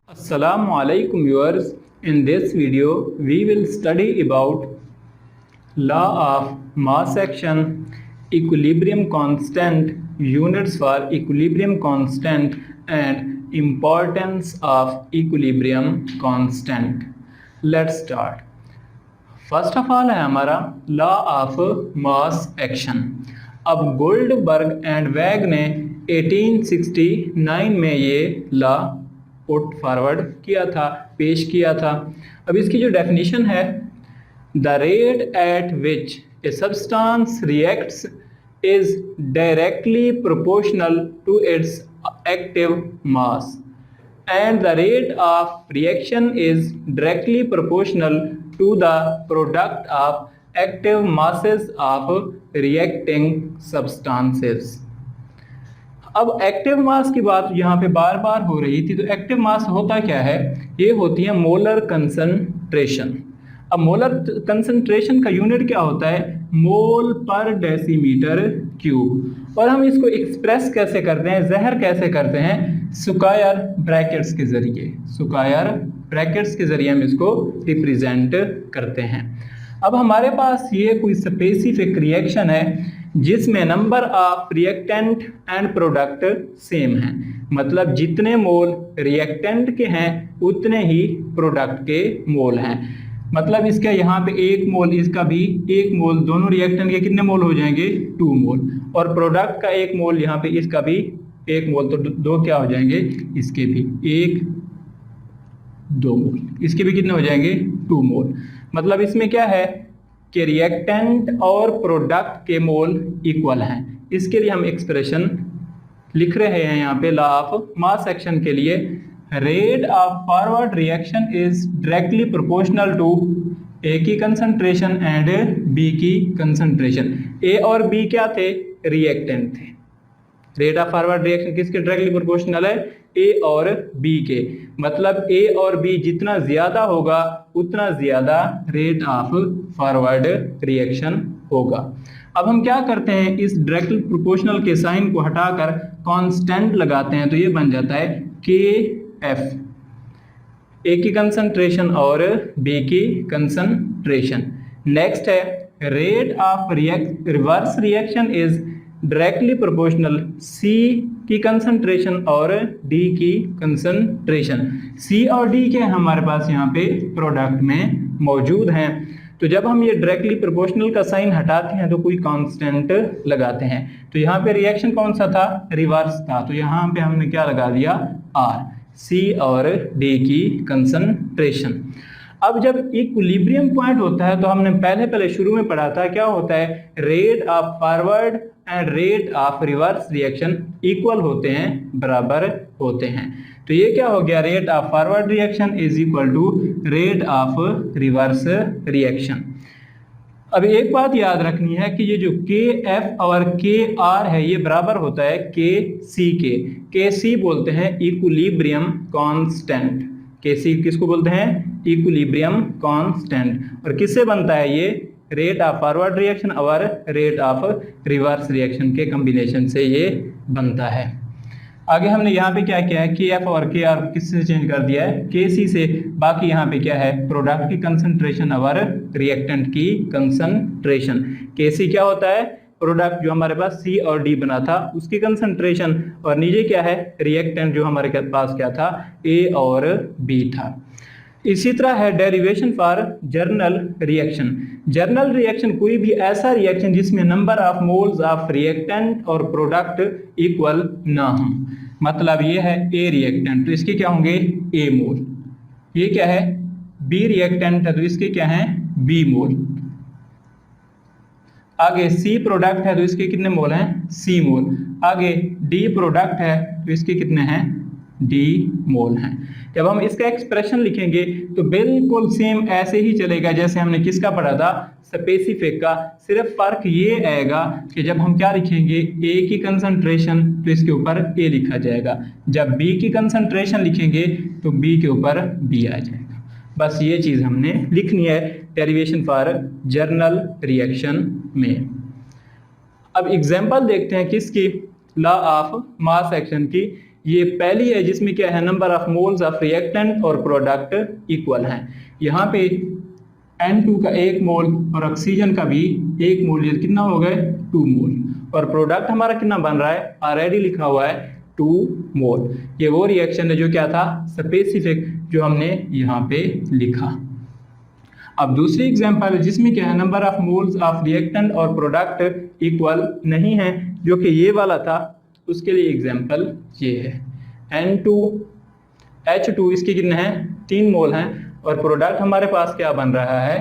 Assalamu alaikum viewers. In this video we will study about law of mass action, equilibrium constant, units for equilibrium constant and importance of equilibrium constant. Let's start. First of all है हमारा law of mass action. अब Goldberg and वैग ने 1869 में ये law put forward किया था, पेश किया था। अब इसकी जो डेफिनेशन है, the rate at which a substance reacts is directly proportional to its active mass and the rate of reaction is directly proportional to the product of active masses of reacting substances। अब active mass की बात यहाँ पे बार बार हो रही थी, तो active mass होता क्या है? ये होती है मोलर कंसंट्रेशन। अब मोलर कंसंट्रेशन का यूनिट क्या होता है? मोल पर डेसीमीटर क्यूब। और हम इसको एक्सप्रेस कैसे करते हैं, ज़हर कैसे करते हैं? स्क्वायर ब्रैकेट्स के जरिए, स्क्वायर ब्रैकेट्स के जरिए हम इसको रिप्रेजेंट करते हैं। अब हमारे पास ये कोई स्पेसिफिक रिएक्शन है जिसमें number of reactant and product same है, मतलब जितने मोल रिएक्टेंट के हैं उतने ही प्रोडक्ट के मोल हैं। मतलब इसका यहाँ पे 1 मोल, इसका भी 1 मोल, दोनों रिएक्टेंट के कितने मोल हो जाएंगे? 2 मोल। और प्रोडक्ट का 1 मोल, यहाँ पे इसका भी 1 मोल, तो 2 क्या हो जाएंगे? इसके भी 1 2 मोल, इसके भी कितने हो जाएंगे? 2 मोल। मतलब इसमें क्या है कि रिएक्टेंट और प्रोडक्ट के मोल इक्वल हैं। इसके लिए हम एक्सप्रेशन लिख रहे हैं यहाँ पे लॉ ऑफ मास एक्शन के लिए। Rate of forward reaction is directly proportional to A की कंसंट्रेशन एंड बी की कंसंट्रेशन। ए और बी क्या थे? रिएक्टेंट थे। रेट ऑफ फॉरवर्ड रिएक्शन किसके डायरेक्टली प्रोपोर्शनल है? ए और बी के। मतलब ए और बी जितना ज्यादा होगा उतना ज्यादा रेट ऑफ फॉरवर्ड रिएक्शन होगा। अब हम क्या करते हैं, इस डायरेक्टली प्रोपोर्शनल के साइन को हटाकर कांस्टेंट लगाते हैं, तो ये बन जाता है के एफ। ए की कंसंट्रेशन और बी की कंसंट्रेशन। नेक्स्ट है rate of reverse reaction is directly proportional C की कंसंट्रेशन और डी की कंसंट्रेशन। सी और डी के हमारे पास यहाँ पे प्रोडक्ट में मौजूद हैं। तो जब हम ये डायरेक्टली प्रोपोर्शनल का साइन हटाते हैं तो कोई कांस्टेंट लगाते हैं। तो यहाँ पे रिएक्शन कौन सा था? रिवर्स था। तो यहाँ पे हमने क्या लगा दिया? आर। सी और डी की कंसंट्रेशन। अब जब इक्विलिब्रियम पॉइंट होता है तो हमने पहले शुरू में पढ़ा था, क्या होता है? Rate of forward and rate of reverse reaction equal होते हैं, बराबर होते हैं। तो ये क्या हो गया? Rate of forward reaction is equal to rate of reverse reaction. अब एक बात याद रखनी है कि ये जो के एफ और के आर है ये बराबर होता है के सी के। के सी बोलते हैं इक्विलिब्रियम कांस्टेंट। के सी किसको बोलते हैं? Equilibrium constant. और किससे बनता है ये? रेट ऑफ फॉरवर्ड रिएक्शन और रेट ऑफ रिवर्स रिएक्शन के कॉम्बिनेशन से ये बनता है। आगे हमने यहाँ पे क्या किया है? के एफ और के आर किससे चेंज कर दिया है? के सी से। बाकी यहाँ पे क्या है? प्रोडक्ट की कंसंट्रेशन और रिएक्टेंट की कंसंट्रेशन। के सी क्या होता है? प्रोडक्ट जो हमारे पास सी और डी बना था उसकी कंसंट्रेशन, और नीचे क्या है? रिएक्टेंट जो हमारे पास क्या था? ए और बी था। इसी तरह है derivation for journal reaction. Journal reaction कोई भी ऐसा रिएक्शन जिसमें number of moles of reactant और प्रोडक्ट इक्वल ना हो। मतलब ये है ए रिएक्टेंट, तो इसके क्या होंगे? ए मोल। ये क्या है? बी रिएक्टेंट है, तो इसके क्या है? बी मोल। आगे सी प्रोडक्ट है, तो इसके कितने मोल हैं? सी मोल। आगे डी प्रोडक्ट है, तो इसके कितने हैं? डी मोल हैं। जब हम इसका एक्सप्रेशन लिखेंगे तो बिल्कुल सेम ऐसे ही चलेगा जैसे हमने किसका पढ़ा था? स्पेसिफिक का। सिर्फ फर्क ये आएगा कि जब हम क्या लिखेंगे? ए की कंसंट्रेशन तो इसके ऊपर ए लिखा जाएगा, जब बी की कंसंट्रेशन लिखेंगे तो बी के ऊपर बी आ जाएगा। बस ये चीज़ हमने लिखनी है डेरिवेशन फॉर जर्नल रिएक्शन में। अब एग्जाम्पल देखते हैं किसकी? लॉ ऑफ मास एक्शन की। ये पहली है जिसमें क्या है, number of moles of reactant और प्रोडक्ट इक्वल हैं। यहाँ पे N2 का 1 मोल और ऑक्सीजन का भी 1 मोल, ये कितना हो गए 2 मोल, और प्रोडक्ट हमारा कितना बन रहा है, ऑलरेडी लिखा हुआ है 2 मोल। ये वो रिएक्शन है जो क्या था, स्पेसिफिक, जो हमने यहाँ पे लिखा। अब दूसरी एग्जांपल है जिसमें क्या है, number of moles of reactant और प्रोडक्ट इक्वल नहीं है, जो कि ये वाला था। उसके लिए एग्जांपल ये है, N2H2 इसके कितने हैं, 3 मोल हैं, और प्रोडक्ट हमारे पास क्या बन रहा है,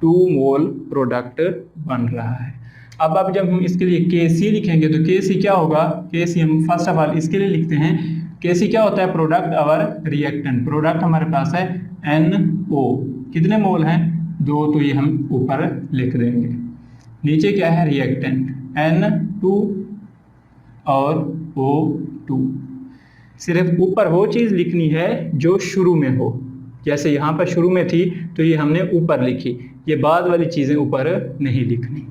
2 मोल प्रोडक्ट बन रहा है। अब जब हम इसके लिए Kc लिखेंगे तो Kc क्या होगा, Kc हम फर्स्ट ऑफ ऑल इसके लिए लिखते हैं, Kc क्या होता है, प्रोडक्ट अवर रिएक्टेंट। प्रोडक्ट हमारे पास है NO, कितने मोल हैं, 2, तो ये हम ऊपर लिख देंगे। नीचे क्या है, रिएक्टेंट N2 और O2। सिर्फ ऊपर वो चीज़ लिखनी है जो शुरू में हो, जैसे यहाँ पर शुरू में थी तो ये हमने ऊपर लिखी, ये बाद वाली चीज़ें ऊपर नहीं लिखनी।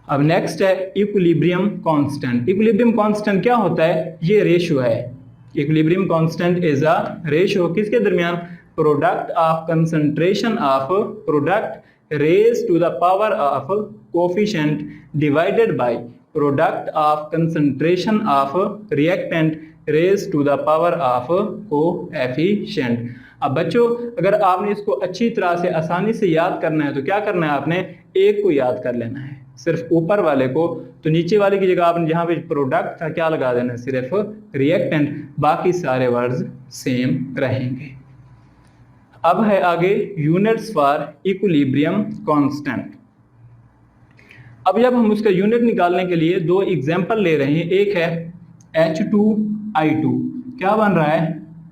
अब नेक्स्ट है इक्विलिब्रियम कांस्टेंट। इक्विलिब्रियम कांस्टेंट क्या होता है, ये रेशियो है। Equilibrium constant is a ratio किसके दरमियान, product of concentration of product raise to the power of coefficient divided by product of concentration of reactant raise to the power of coefficient. अब बच्चों अगर आपने इसको अच्छी तरह से आसानी से याद करना है तो क्या करना है, आपने एक को याद कर लेना है, सिर्फ ऊपर वाले को, तो नीचे वाले की जगह आपने जहाँ पे प्रोडक्ट था क्या लगा देना है, सिर्फ रिएक्टेंट, बाकी सारे वर्ड्स सेम रहेंगे। अब है आगे यूनिट्स फॉर इक्विलिब्रियम कांस्टेंट। अब जब हम उसका यूनिट निकालने के लिए 2 एग्जाम्पल ले रहे हैं, एक है H2I2, क्या बन रहा है,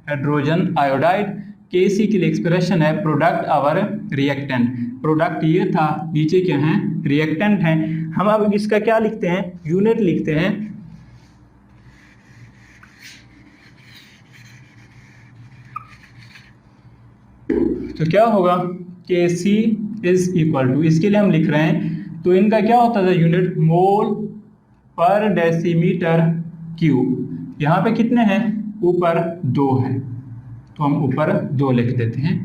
हाइड्रोजन आयोडाइड। Kc के लिए एक्सप्रेशन है प्रोडक्ट आवर रिएक्टेंट, प्रोडक्ट ये था, नीचे क्या है, रिएक्टेंट है। हम अब इसका क्या लिखते हैं, यूनिट लिखते हैं। तो क्या होगा, Kc इज इक्वल टू, इसके लिए हम लिख रहे हैं तो इनका क्या होता था यूनिट, मोल पर डेसीमीटर क्यूब। यहाँ पे कितने हैं, ऊपर 2 हैं, तो हम ऊपर 2 लिख देते हैं।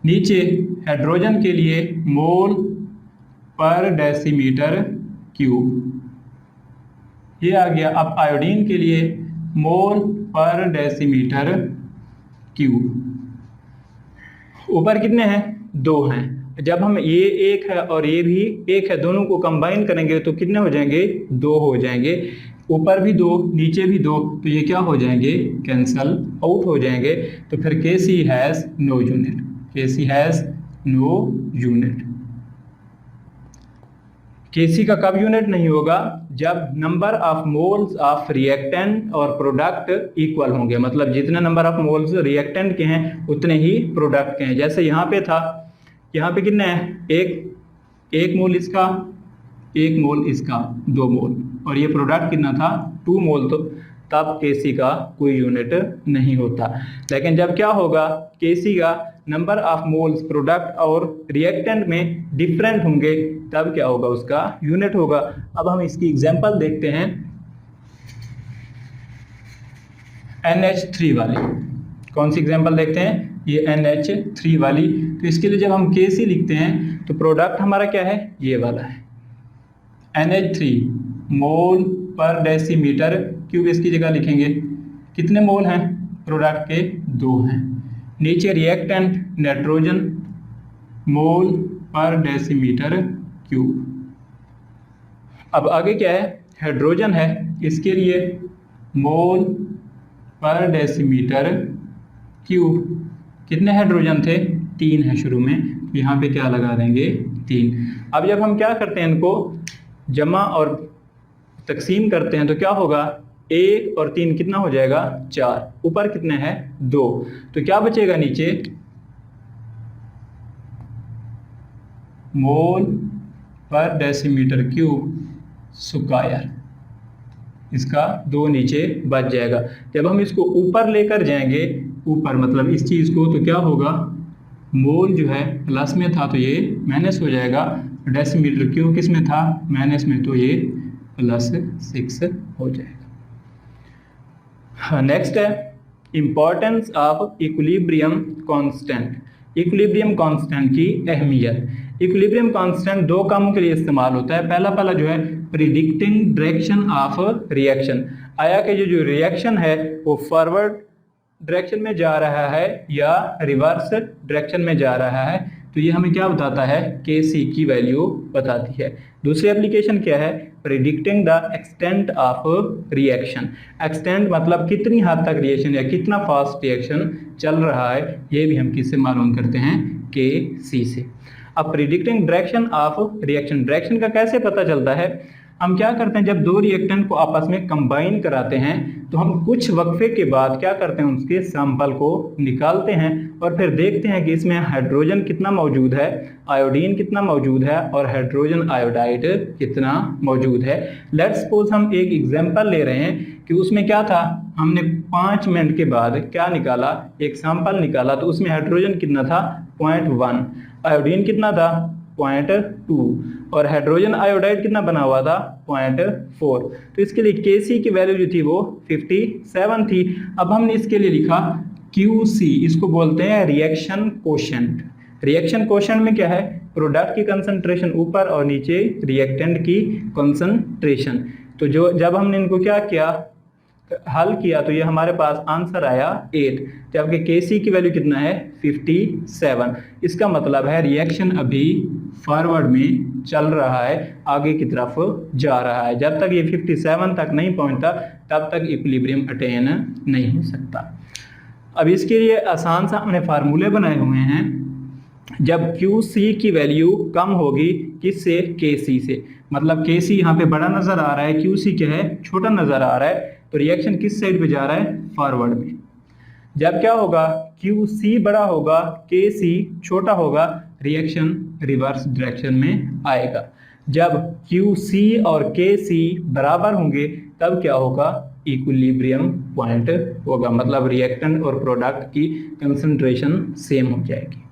नीचे हाइड्रोजन के लिए मोल पर डेसीमीटर क्यूब, ये आ गया। अब आयोडीन के लिए मोल पर डेसीमीटर क्यूब, ऊपर कितने हैं, 2 हैं। जब हम ये 1 है और ये भी 1 है, दोनों को कंबाइन करेंगे तो कितने हो जाएंगे, 2 हो जाएंगे। ऊपर भी 2, नीचे भी 2, तो ये क्या हो जाएंगे, कैंसल आउट हो जाएंगे। तो फिर Kc has no unit, Kc has no unit. Kc का कब यूनिट नहीं होगा, जब number of moles of reactant और प्रोडक्ट इक्वल होंगे, मतलब जितने नंबर ऑफ मोल्स रिएक्टेंट के हैं उतने ही प्रोडक्ट के हैं। जैसे यहाँ पे था, यहाँ पे कितने हैं, एक मोल इसका, 1 मोल इसका, 2 मोल, और ये प्रोडक्ट कितना था, 2 मोल, तो तब Kc का कोई यूनिट नहीं होता। लेकिन जब क्या होगा, Kc का नंबर ऑफ मोल्स प्रोडक्ट और रिएक्टेंट में डिफरेंट होंगे, तब क्या होगा, उसका यूनिट होगा। अब हम इसकी एग्जांपल देखते हैं, NH3 वाली। कौन सी एग्जांपल देखते हैं, ये NH3 वाली। तो इसके लिए जब हम Kc लिखते हैं तो प्रोडक्ट हमारा क्या है, ये वाला है, NH3 मोल पर डेसीमीटर क्यूब, इसकी जगह लिखेंगे कितने मोल हैं, प्रोडक्ट के 2 हैं। नीचे रिएक्टेंट नाइट्रोजन मोल पर डेसीमीटर क्यूब। अब आगे क्या है, हाइड्रोजन है, इसके लिए मोल पर डेसीमीटर क्यूब। कितने हाइड्रोजन थे, 3 है शुरू में, यहाँ पे क्या लगा देंगे, 3। अब जब हम क्या करते हैं, इनको जमा और तकसीम करते हैं तो क्या होगा, 1 और 3 कितना हो जाएगा, 4। ऊपर कितने हैं, 2, तो क्या बचेगा नीचे, मोल पर डेसीमीटर क्यूब स्क्वायर, इसका 2 नीचे बच जाएगा। जब हम इसको ऊपर लेकर जाएंगे, ऊपर मतलब इस चीज़ को, तो क्या होगा, मोल जो है प्लस में था तो ये माइनस हो जाएगा, डेसीमीटर क्यूब किस में था, माइनस में, तो ये +6 हो जाएगा। नेक्स्ट है importance of equilibrium constant. Equilibrium constant की अहमियत। इक्विलिब्रियम कांस्टेंट दो कामों के लिए इस्तेमाल होता है। पहला जो है प्रिडिक्टिंग डायरेक्शन ऑफ रिएक्शन, आया कि जो रिएक्शन है वो फॉरवर्ड डायरेक्शन में जा रहा है या रिवर्स डायरेक्शन में जा रहा है, तो ये हमें क्या बताता है, के सी की वैल्यू बताती है। दूसरी एप्लीकेशन क्या है, predicting the extent of reaction. Extent मतलब कितनी हद तक रिएक्शन या कितना फास्ट रिएक्शन चल रहा है, ये भी हम किससे मालूम करते हैं, के सी से। अब predicting direction of reaction, direction का कैसे पता चलता है, हम क्या करते हैं जब दो रिएक्टेंट को आपस में कंबाइन कराते हैं तो हम कुछ वक्फे के बाद क्या करते हैं, उसके सैंपल को निकालते हैं और फिर देखते हैं कि इसमें हाइड्रोजन कितना मौजूद है, आयोडीन कितना मौजूद है और हाइड्रोजन आयोडाइड कितना मौजूद है। लेट्स सपोज हम एक एग्जांपल ले रहे हैं कि उसमें क्या था, हमने 5 मिनट के बाद क्या निकाला, एक सैंपल निकाला तो उसमें हाइड्रोजन कितना था 0.1, आयोडीन कितना था 0.2 और हाइड्रोजन आयोडाइड कितना बना हुआ था 0.4। तो इसके लिए Kc की वैल्यू जो थी वो 57 थी। अब हमने इसके लिए लिखा QC, इसको बोलते हैं रिएक्शन कोशेंट। रिएक्शन कोशेंट में क्या है, प्रोडक्ट की कंसंट्रेशन ऊपर और नीचे रिएक्टेंट की कंसंट्रेशन। तो जब हमने इनको क्या किया, हल किया, तो ये हमारे पास आंसर आया 8, जबकि Kc की वैल्यू कितना है 57। इसका मतलब है रिएक्शन अभी फॉरवर्ड में चल रहा है, आगे की तरफ जा रहा है। जब तक ये 57 तक नहीं पहुंचता तब तक इक्विलिब्रियम अटेन नहीं हो सकता। अब इसके लिए आसान सा हमने फार्मूले बनाए हुए हैं। जब QC की वैल्यू कम होगी किससे, KC से, मतलब KC यहाँ पे बड़ा नज़र आ रहा है, QC क्या है छोटा नज़र आ रहा है, तो रिएक्शन किस साइड पे जा रहा है, फॉरवर्ड में। जब क्या होगा, QC बड़ा होगा, KC छोटा होगा, रिएक्शन रिवर्स डायरेक्शन में आएगा। जब QC और KC बराबर होंगे तब क्या होगा, इक्विलिब्रियम पॉइंट होगा, मतलब रिएक्टेंट और प्रोडक्ट की कंसंट्रेशन सेम हो जाएगी।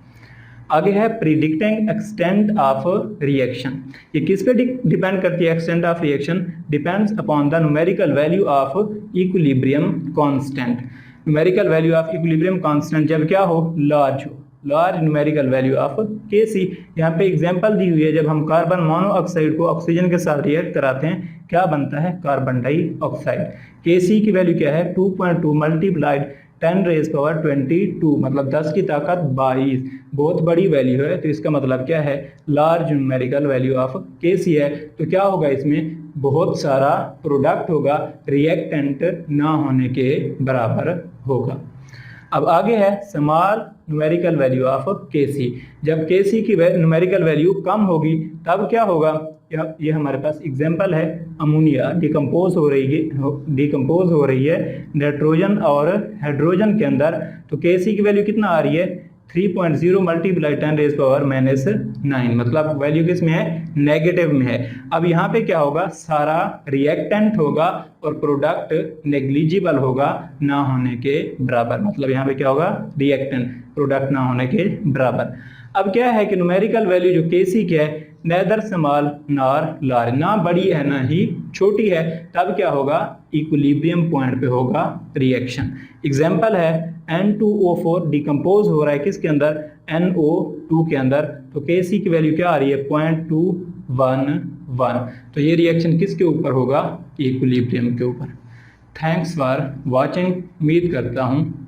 आगे है प्रिडिक्टिंग एक्सटेंट ऑफ रिएक्शन। ये किस पे डिपेंड करती है, extent of reaction depends upon the numerical value of equilibrium constant. Numerical value of equilibrium constant जब क्या हो, लार्ज हो, large numerical value of Kc। यहाँ पे एग्जांपल दी हुई है, जब हम कार्बन मोनोऑक्साइड को ऑक्सीजन के साथ रिएक्ट कराते हैं क्या बनता है, कार्बन डाइऑक्साइड। Kc की वैल्यू क्या है 2.2 मल्टीप्लाइड 10⁻22, मतलब 10 की ताकत 22, बहुत बड़ी वैल्यू है। तो इसका मतलब क्या है, large numerical value of Kc है। तो क्या होगा, इसमें बहुत सारा प्रोडक्ट होगा, रिएक्टेंट ना होने के बराबर होगा। अब आगे है small numerical value of Kc। जब Kc की न्यूमेरिकल वैल्यू कम होगी तब क्या होगा, ये हमारे पास एग्जांपल है, अमोनिया डिकम्पोज हो रही है नाइट्रोजन और हाइड्रोजन के अंदर। तो Kc की वैल्यू कितना आ रही है 3.0 मल्टीप्लाई 10⁻⁹, मतलब वैल्यू किस में है, नेगेटिव में है। अब यहाँ पे क्या होगा, सारा रिएक्टेंट होगा और प्रोडक्ट नेग्लिजिबल होगा, ना होने के बराबर, मतलब यहाँ पे क्या होगा, रिएक्टेंट प्रोडक्ट ना होने के बराबर। अब क्या है कि न्यूमेरिकल वैल्यू जो Kc की है, नेदर स्मॉल नॉर लार्ज, ना बड़ी है ना ही छोटी है, तब क्या होगा, इक्विलिब्रियम पॉइंट पे होगा रिएक्शन। एग्जांपल है N2O4 डिकम्पोज हो रहा है किसके अंदर, NO2 के अंदर। तो Kc की वैल्यू क्या आ रही है 0.211। तो ये रिएक्शन किसके ऊपर होगा, इक्विलिब्रियम के ऊपर। Thanks for watching. उम्मीद करता हूँ